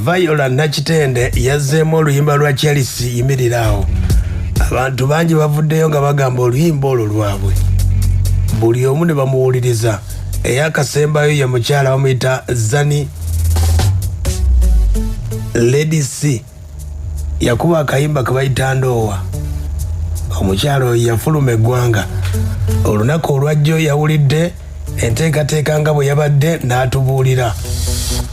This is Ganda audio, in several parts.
Viola Nakitende yazzeemu oluyimba lwa Chelsea yimirirawo. Abantu bangi bavuddeyo nga bagamba oluyimba olwo lwabwe. Buli omu ne bamuwuliriza. Eyakasembayo ye mukyala bamuyita Zani Lady C. Yakuba akayimba kabayita Ndoowa. Omukyala oyo yafuluma eggwanga. Olunaku olwajjo yawulidde enteekateeka nga bwe yabadde n'atubuulira.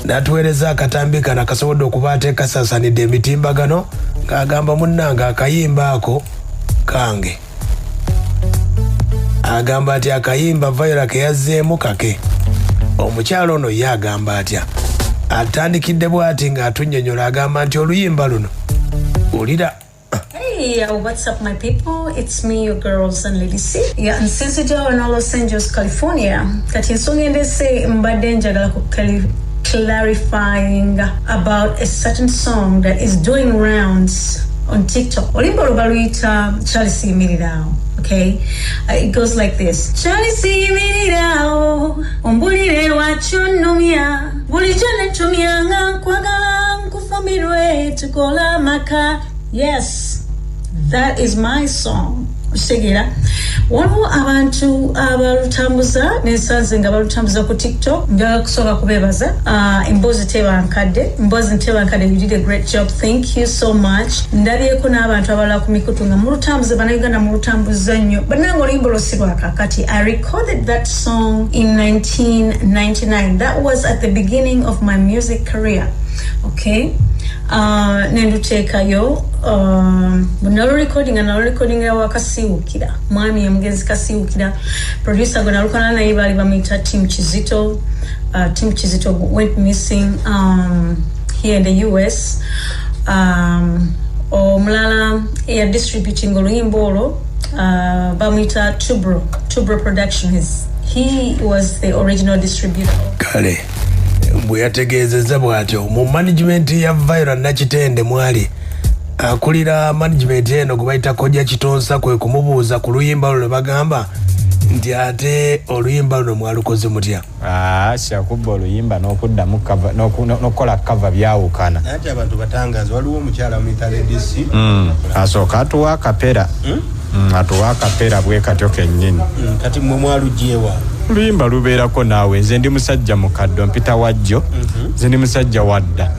N'atuweereza akatambi kano akasobodde okuba ate kasaasaanidde emitimbagano ng'agamba munnange akayimba ako kange. Agamba ati akayimba Viola ke yazzeemu kake. Omukyala ono ye agamba atya. Atandikidde bw'ati ng'atunnyonnyola agamba nti oluyimba luno ulira. Hey, what's up, my people? It's me, your girls and Lady C. Yeah, and since you're in Los Angeles, California, kati ensonga endese mbadde njagala clarifying about a certain song that is doing rounds on TikTok. Oluyimba lubaluyita Chelsea yimirirawo. Okay, it goes like this. Chelsea yimirirawo, ombulire wakyonnumya, bulijjo nentumya nga nkwagala nkufumbirwe tukola maka. Yes, that is my song. Segera waliwo abantu abalutambuza nensanze nga balutambuza ku TikTok. Njagala kusooka kubeebaza. Emboozi tebankadde, you did a great job, thank you so much. Ndabyeko n'abantu abalala ku mikutu nga mulutambuza bannayuganda mulutambuza nnyo bannange oluyimba lwo si lwa kakati. I recorded that song in 1999. That was at the beginning of my music career. Okay, nenduteekayo nalo recording yawa Kasiwukira, mwami omugenzi Kasiwukira. Producer gwe nalukana naye baali bamuyita Tim Kizito. Tim Kizito went missing here in the US. Omulala distributing oluyimba olwo bamuyita Tubro Productions. He was the original distributor. Kale bwe yategeezezza bw'atyo mu management ya Viola Nakitende mwali akulira management eno gwe bayita Kojja Kitonsa kwe kumubuuza ku luyimba luno bagamba nti ate oluyimba luno mwalukoze mutya. Kyakubba oluyimba n'okuddamu n'okukola cover byawukana. Ate abantu batangaza waliwo omukyala muyita Lady C. Asooka atuwa akapera. Atuwa akapera bwe katyo kennyini. Kati mwe mwaluggyewa. Oluyimba lubeerako naawe. Nze ndi musajja mukaddo mpita wajjo. Nze ndi musajja wadda.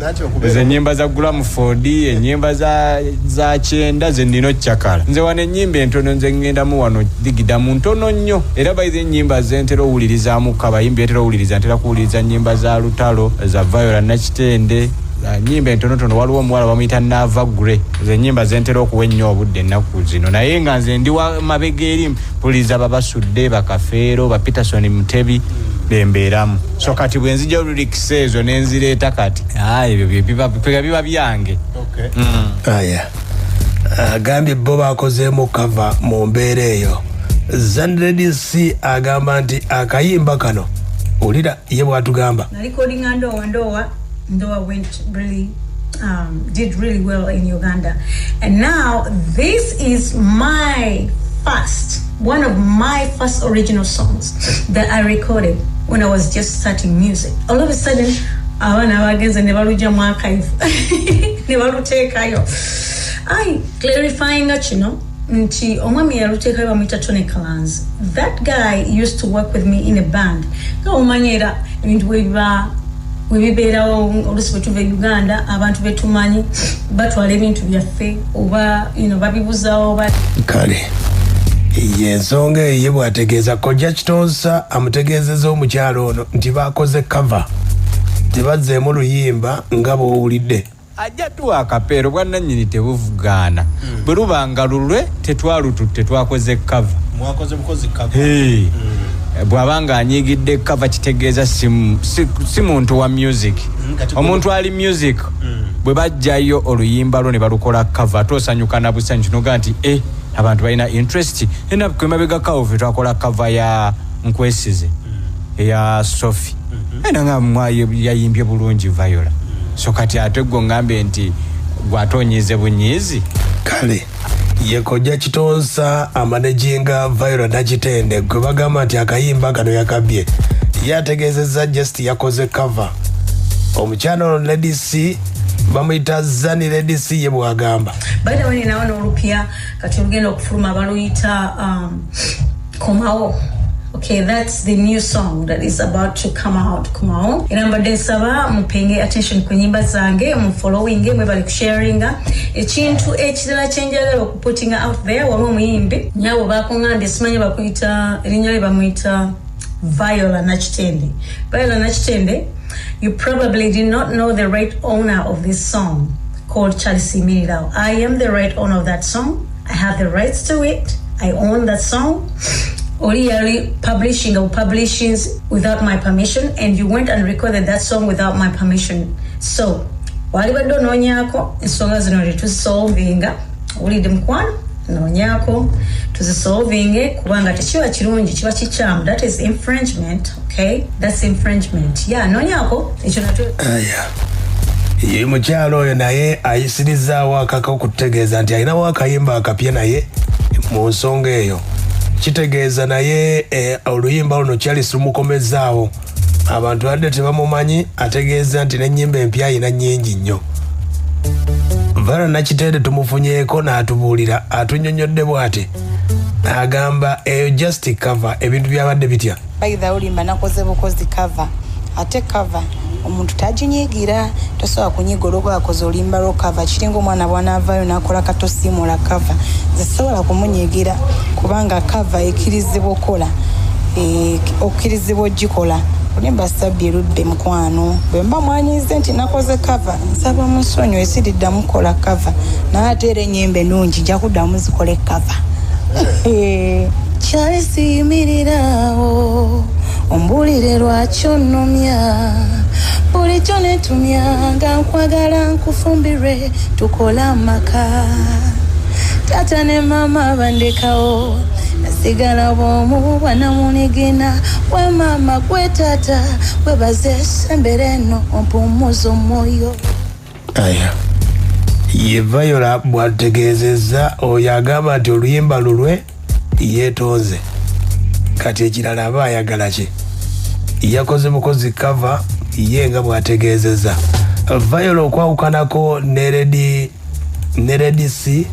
Nze ennyimba za Gramford, ennyimba za Kyenda ze ndino Kyakala. Nze wano ennyimba entono nze ngendamu wano digidamu ntono nnyo. Era bayize ennyimba ze ntera owulirizaamu kabayimbi etera owuliriza ntera kuwuliriza ennyimba za Lutalo, za Viola Nakitende. Nyimba entonotono waliwo omuwala bamuyita Nava Gray. Ze nyimba zentera okuwa ennyo obudde ennaku zino. Naye nga nze ndi wa mabega eri mpuliriza babasudde bakafeero ba Peterson Mutebi bembeeramu. So kati bwe nzija lyrics ezo nenzireeta kati ebyo biba byange. Okay. Agambye bo bakozeemu cover mu mbeera eyo. Lady C agamba nti akayimba kano ulira ye bw'atugamba. Recording Ndoowa went really did really well in Uganda, and now this is one of my first original songs that I recorded when I was just starting music. All of a sudden abana bagenze ne baluja mu archive ne baluteekayo. Clarifying kino nti omwami yaluteekayo bamuyita Tony Kalanzi. That guy used to work with me in a band. Omanyera ebintu webibeerawo olusi bwe tuva Uganda abantu betumanyi batwala ebintu byaffe oba babibuzaawo kale yensonga eyo bw'ategeeza Kojja Kitonsa amutegeezezza omukyalo ono nti baakoze cover tebazzeemu luyimba nga bw'owulidde. Ajja tuwa akapeero bwannannyini tebuvugaana. Bwe lubanga lulwe tetwalututte twakoze cover. Mwakoze bukozi cover. Bw'abanga anyigidde cover kitegeeza si muntu wa music. Omuntu ali music bwe bajjayo oluyimba lwo ne balukola cover tosanyuka na busanyu noga nti abantu balina interest ena kwemabega kawo twakola cover ya Nkwesize eya Sophie ena nga mwaye yayimbye bulungi Viola. So kati ate gwo ngambe nti gwatonyize bunyizi. Kale ye Kojja Kitonsa amanaginga Viola Nakitende gwe bagamba nti akayimba kano yakabye yategeezezza just yakoze cover. Omukyala Lady C bamuyita Zani Lady C ye bwagamba. By the way, naona olupya kati olugenda okufuluma baluyita Komao. Okay, that's the new song that is about to come out. Komao. Inambadde nsaba mupenge attention ku nyimba zange, following mwe bali kusharinga. Ekintu ekirala kyenjagala okuputtinga out there waliwo omuyimbi nyawo bakungambye simanyi bakuyita erinnya lye bamuyita Viola Nachitende. Viola Nachitende, you probably did not know the right owner of this song called Charles Mirirao. I am the right owner of that song. I have the rights to it. I own that song. Oriali publishing or publishings without my permission, and you went and recorded that song without my permission. So, wali bado nonyako ensonga zino tusolvinga ulide mkwano nonyako tuzisolvinge kubanga tekiwa kirungi kiba kikyamu. That is infringement. Okay, that's infringement. Yeah, nonyako ekyo natu ye mukyalo oyo naye ayisirizaawo akaka okutegeeza nti alinawo akayimba akapye naye mu nsonga eyo. Kitegeeza naye oluyimba luno Charles lumukomezaawo. Abantu badde tebamumanyi, ategeeza nti n'ennyimba empya ayina nnyingi nnyo. Viola Nachitende tumufunyeeko n'atubuulira, atunnyonnyodde bw'ati. Agamba just cover ebintu byabadde bitya. Bayiza olimba nakoze bukozi cover. Ate cover omuntu taginyigira, tosobola kunyiga olwokuba akoze olimba lwo cover. Kiringa omwana bw'anaavaayo n'akola katosiimuula cover. Nze sobola kumunyigira kubanga cover ekkirizibwa okola, okkirizibwa ogikola. Olimba sabbi erudde mukwano. Bwe mba mwanyize nti nakoze cover, nsaba musonyiwe siriddamu kukola cover. Naye ate era ennyimba ennungi nja kuddamu zikole cover. Charles Mirirao ombulire lwaki onnomya bulijjo netumya nga nkwagala nkufumbire tukola amaka. Tata ne mama bandekawo nasigala bwomu bwanamunigina we mama gwe tata webaze sembere eno ompumuza omwoyo. Aya ye Viola bwategeezezza oyo agamba nti oluyimba lulwe yeetonze. Kati ekirala aba ayagala ki? Yakoze bukozi cover ye nga bwategeezezza. Viola okwawukanako ne Lady C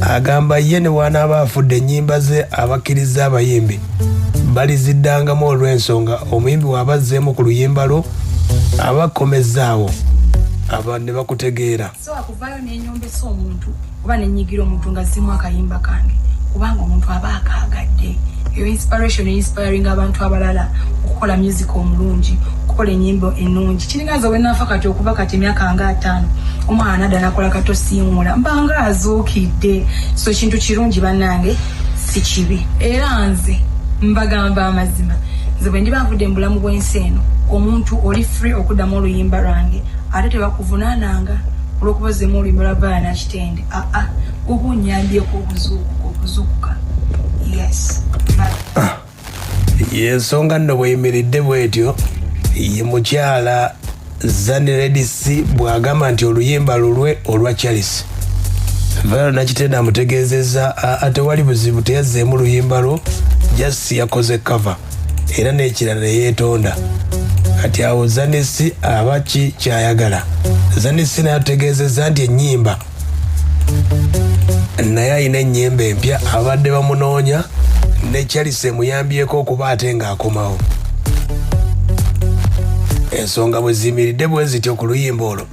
agamba ye ne wanaaba afudde ennyimba ze abakkiriza abayimbi baliziddangamu olw'ensonga omuyimbi w'abazzeemu ku luyimba lwo abakomezaawo aba ne bakutegeera. So akuvaayo n'enyombesa omuntu oba n'ennyigira omuntu nga zimu akayimba kange kubanga omuntu aba akaagadde. Your inspiration inspiring abantu abalala okukola music omulungi, okukola ennyimba ennungi. Kiringaza bwe naafa kati okuba kati emyaka nga 5 omwana adda nakola katosiimuula mbanga azuukidde. So kintu kirungi bannange si kibi. Era nze mbagamba amazima, nze bwe ndiba nvudde mu bulamu bw'ensi eno omuntu oli free okuddamu oluyimba lwange ate tebakuvunaananga olw'okubazeemu oluyimba lwa Viola Nachitende. Oba onyambyeko okuzuukuka. Yes. Yensonga nno bweyimiridde bwetyo ye mukyala Zani Lady C bw'agamba nti oluyimba lulwe olwa Charles. Viola Nachitende amutegeezezza atewali buzibu teyazzeemu luyimba lwo, just yakoze cover era n'ekirala ne yeetonda. Kati awo Zani C aba ki kyayagala. Zani C naye ategeezezza nti ennyimba naye ayina ennyimba empya abadde bamunoonya ne Charles emuyambyeko okuba ate ng'akomawo. Ensonga bwe ziyimiridde bwe zityo ku luyimba olwo